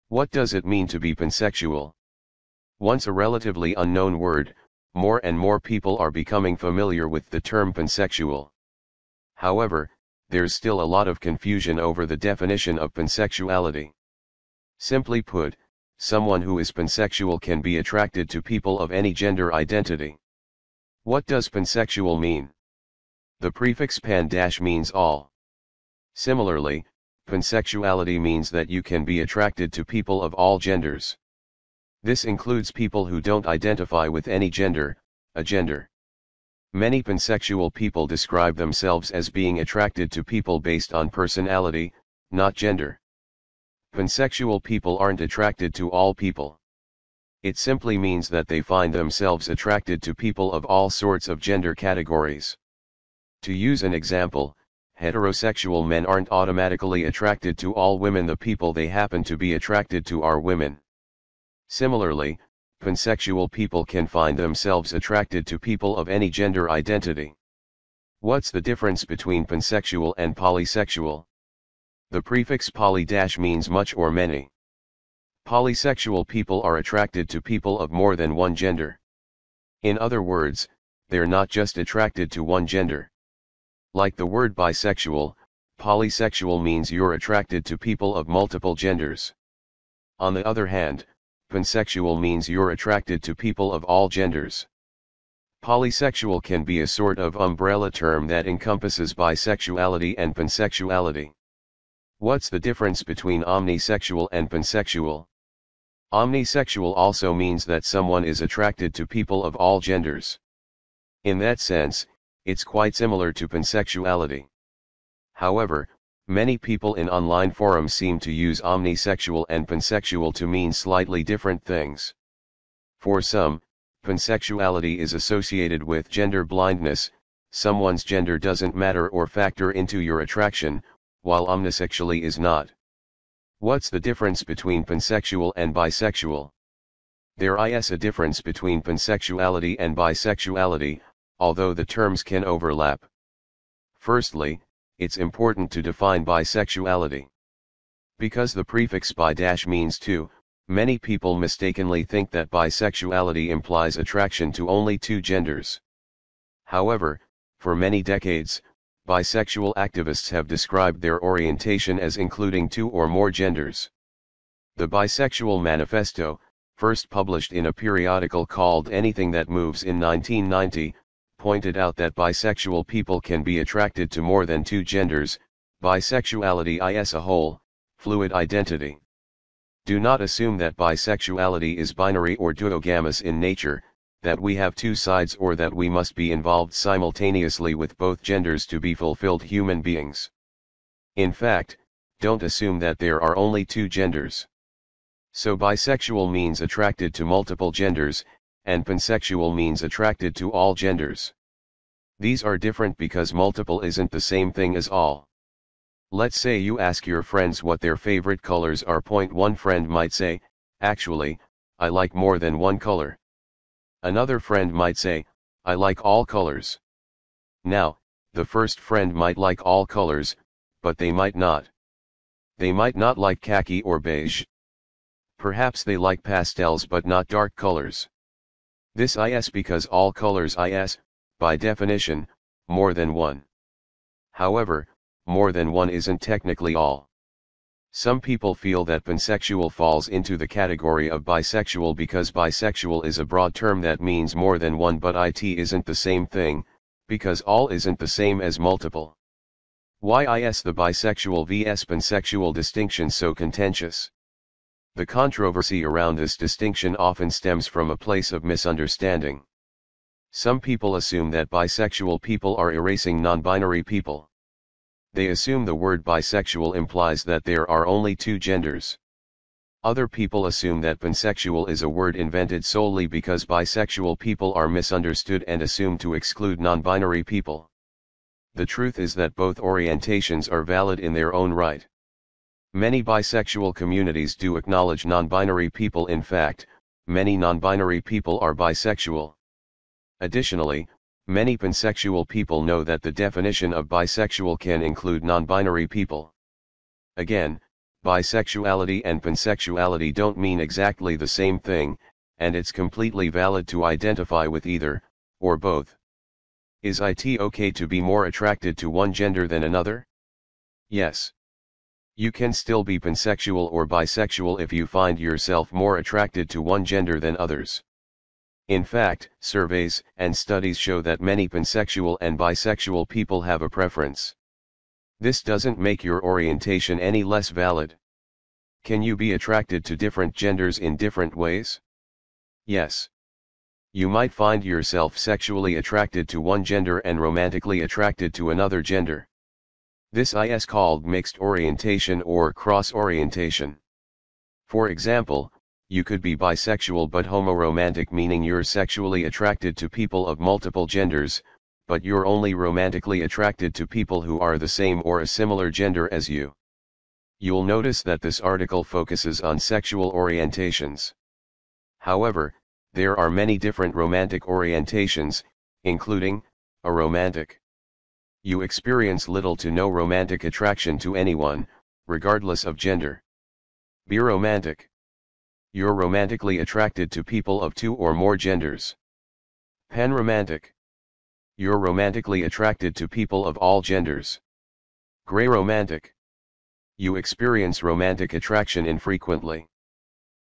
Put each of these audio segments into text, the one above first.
What does it mean to be pansexual? Once a relatively unknown word, more and more people are becoming familiar with the term pansexual. However, there's still a lot of confusion over the definition of pansexuality. Simply put, someone who is pansexual can be attracted to people of any gender identity. What does pansexual mean? The prefix pan- means all. Similarly, pansexuality means that you can be attracted to people of all genders. This includes people who don't identify with any gender, agender. Many pansexual people describe themselves as being attracted to people based on personality, not gender. Pansexual people aren't attracted to all people. It simply means that they find themselves attracted to people of all sorts of gender categories. To use an example, heterosexual men aren't automatically attracted to all women. The people they happen to be attracted to are women. Similarly, pansexual people can find themselves attracted to people of any gender identity. What's the difference between pansexual and polysexual? The prefix poly- means much or many. Polysexual people are attracted to people of more than one gender. In other words, they're not just attracted to one gender. Like the word bisexual, polysexual means you're attracted to people of multiple genders. On the other hand, pansexual means you're attracted to people of all genders. Polysexual can be a sort of umbrella term that encompasses bisexuality and pansexuality. What's the difference between omnisexual and pansexual? Omnisexual also means that someone is attracted to people of all genders. In that sense, it's quite similar to pansexuality. However, many people in online forums seem to use omnisexual and pansexual to mean slightly different things. For some, pansexuality is associated with gender blindness. Someone's gender doesn't matter or factor into your attraction, while omnisexuality is not. What's the difference between pansexual and bisexual? There is a difference between pansexuality and bisexuality, although the terms can overlap. Firstly, it's important to define bisexuality. Because the prefix bi- means two, many people mistakenly think that bisexuality implies attraction to only two genders. However, for many decades, bisexual activists have described their orientation as including two or more genders. The Bisexual Manifesto, first published in a periodical called Anything That Moves in 1990, pointed out that bisexual people can be attracted to more than two genders. Bisexuality is a whole, fluid identity. Do not assume that bisexuality is binary or duogamous in nature, that we have two sides or that we must be involved simultaneously with both genders to be fulfilled human beings. In fact, don't assume that there are only two genders. So bisexual means attracted to multiple genders, and pansexual means attracted to all genders. These are different because multiple isn't the same thing as all. Let's say you ask your friends what their favorite colors are. One friend might say, "Actually, I like more than one color." Another friend might say, "I like all colors." Now, the first friend might like all colors, but they might not. They might not like khaki or beige. Perhaps they like pastels but not dark colors. This is because all colors is, by definition, more than one. However, more than one isn't technically all. Some people feel that pansexual falls into the category of bisexual because bisexual is a broad term that means more than one, but it isn't the same thing, because all isn't the same as multiple. Why is the bisexual vs pansexual distinction so contentious? The controversy around this distinction often stems from a place of misunderstanding. Some people assume that bisexual people are erasing non-binary people. They assume the word bisexual implies that there are only two genders. Other people assume that pansexual is a word invented solely because bisexual people are misunderstood and assumed to exclude non-binary people. The truth is that both orientations are valid in their own right. Many bisexual communities do acknowledge non-binary people. In fact, many non-binary people are bisexual. Additionally, many pansexual people know that the definition of bisexual can include non-binary people. Again, Bisexuality and pansexuality don't mean exactly the same thing, and it's completely valid to identify with either, or both. Is it okay to be more attracted to one gender than another? Yes. You can still be pansexual or bisexual if you find yourself more attracted to one gender than others. In fact, surveys and studies show that many pansexual and bisexual people have a preference. This doesn't make your orientation any less valid. Can you be attracted to different genders in different ways? Yes. You might find yourself sexually attracted to one gender and romantically attracted to another gender. This is called mixed orientation or cross-orientation. For example, you could be bisexual but homoromantic, meaning you're sexually attracted to people of multiple genders, but you're only romantically attracted to people who are the same or a similar gender as you. You'll notice that this article focuses on sexual orientations. However, there are many different romantic orientations, including aromantic. You experience little to no romantic attraction to anyone, regardless of gender. Biromantic. You're romantically attracted to people of two or more genders. Panromantic. You're romantically attracted to people of all genders. Grayromantic. You experience romantic attraction infrequently.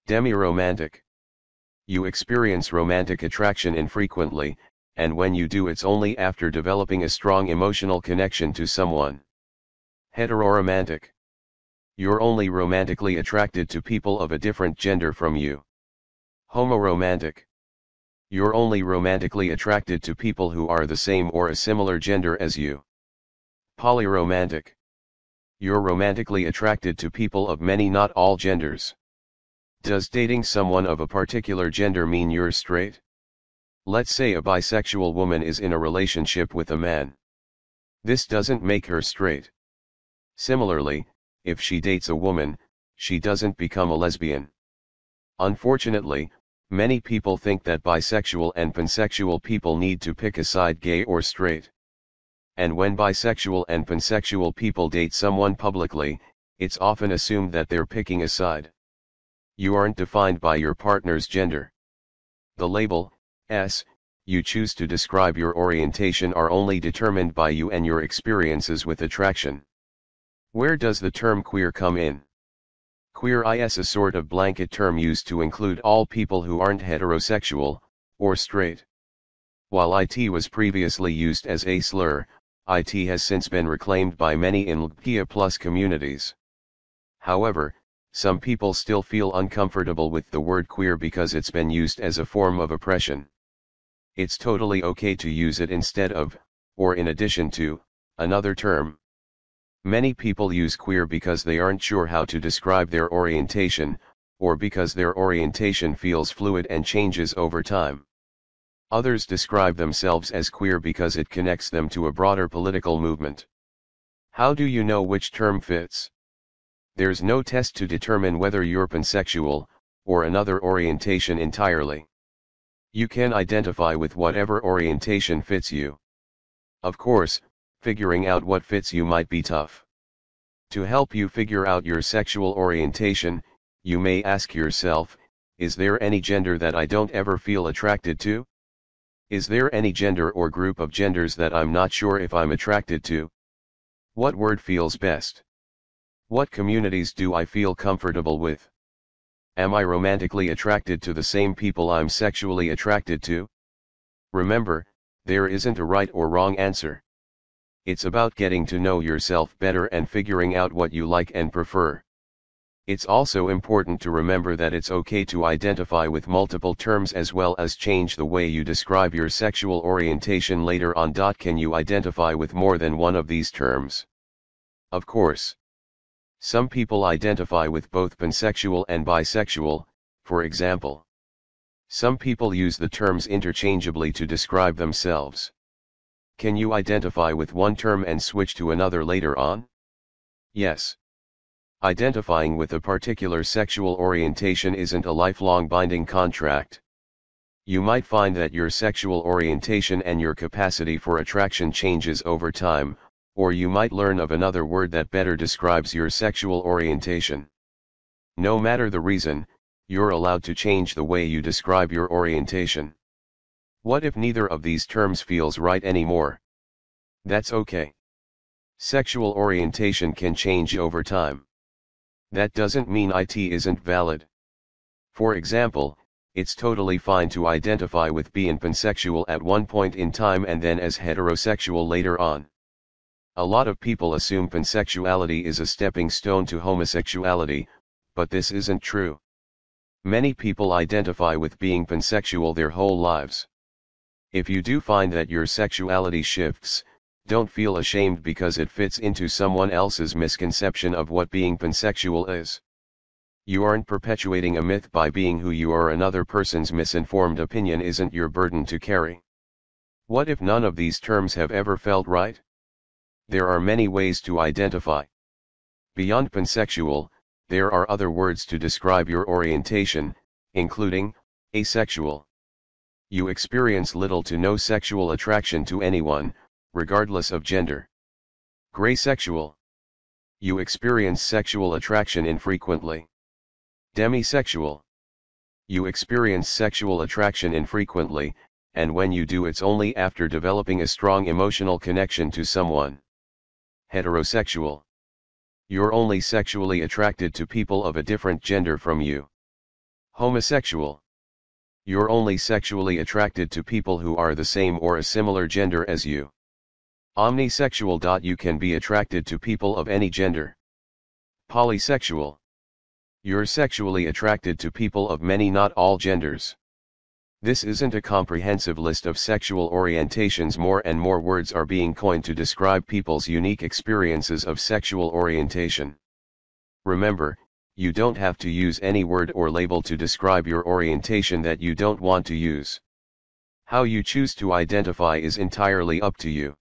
Demiromantic. You experience romantic attraction infrequently, and when you do, it's only after developing a strong emotional connection to someone. Heteroromantic. You're only romantically attracted to people of a different gender from you. Homoromantic. You're only romantically attracted to people who are the same or a similar gender as you. Polyromantic. You're romantically attracted to people of many, not all genders. Does dating someone of a particular gender mean you're straight? Let's say a bisexual woman is in a relationship with a man. This doesn't make her straight. Similarly, if she dates a woman, she doesn't become a lesbian. Unfortunately, many people think that bisexual and pansexual people need to pick a side, gay or straight. And when bisexual and pansexual people date someone publicly, it's often assumed that they're picking a side. You aren't defined by your partner's gender. The label, S, you choose to describe your orientation are only determined by you and your experiences with attraction. Where does the term queer come in? Queer is a sort of blanket term used to include all people who aren't heterosexual, or straight. While it was previously used as a slur, it has since been reclaimed by many in LGBTQ+ communities. However, some people still feel uncomfortable with the word queer because it's been used as a form of oppression. It's totally okay to use it instead of, or in addition to, another term. Many people use queer because they aren't sure how to describe their orientation, or because their orientation feels fluid and changes over time. Others describe themselves as queer because it connects them to a broader political movement. How do you know which term fits? There's no test to determine whether you're pansexual, or another orientation entirely. You can identify with whatever orientation fits you. Of course, figuring out what fits you might be tough. To help you figure out your sexual orientation, you may ask yourself, is there any gender that I don't ever feel attracted to? Is there any gender or group of genders that I'm not sure if I'm attracted to? What word feels best? What communities do I feel comfortable with? Am I romantically attracted to the same people I'm sexually attracted to? Remember, there isn't a right or wrong answer. It's about getting to know yourself better and figuring out what you like and prefer. It's also important to remember that it's okay to identify with multiple terms as well as change the way you describe your sexual orientation later on. Can you identify with more than one of these terms? Of course. Some people identify with both pansexual and bisexual, for example. Some people use the terms interchangeably to describe themselves. Can you identify with one term and switch to another later on? Yes. Identifying with a particular sexual orientation isn't a lifelong binding contract. You might find that your sexual orientation and your capacity for attraction changes over time, or you might learn of another word that better describes your sexual orientation. No matter the reason, you're allowed to change the way you describe your orientation. What if neither of these terms feels right anymore? That's okay. Sexual orientation can change over time. That doesn't mean it isn't valid. For example, it's totally fine to identify with being pansexual at one point in time and then as heterosexual later on. A lot of people assume pansexuality is a stepping stone to homosexuality, but this isn't true. Many people identify with being pansexual their whole lives. If you do find that your sexuality shifts, don't feel ashamed because it fits into someone else's misconception of what being pansexual is. You aren't perpetuating a myth by being who you are. Another person's misinformed opinion isn't your burden to carry. What if none of these terms have ever felt right? There are many ways to identify. Beyond pansexual, there are other words to describe your orientation, including asexual. You experience little to no sexual attraction to anyone, regardless of gender. Graysexual. You experience sexual attraction infrequently. Demisexual. You experience sexual attraction infrequently, and when you do, it's only after developing a strong emotional connection to someone. Heterosexual. You're only sexually attracted to people of a different gender from you. Homosexual. You're only sexually attracted to people who are the same or a similar gender as you. Omnisexual. You can be attracted to people of any gender. Polysexual. You're sexually attracted to people of many, not all genders. This isn't a comprehensive list of sexual orientations. More and more words are being coined to describe people's unique experiences of sexual orientation. Remember, you don't have to use any word or label to describe your orientation that you don't want to use. How you choose to identify is entirely up to you.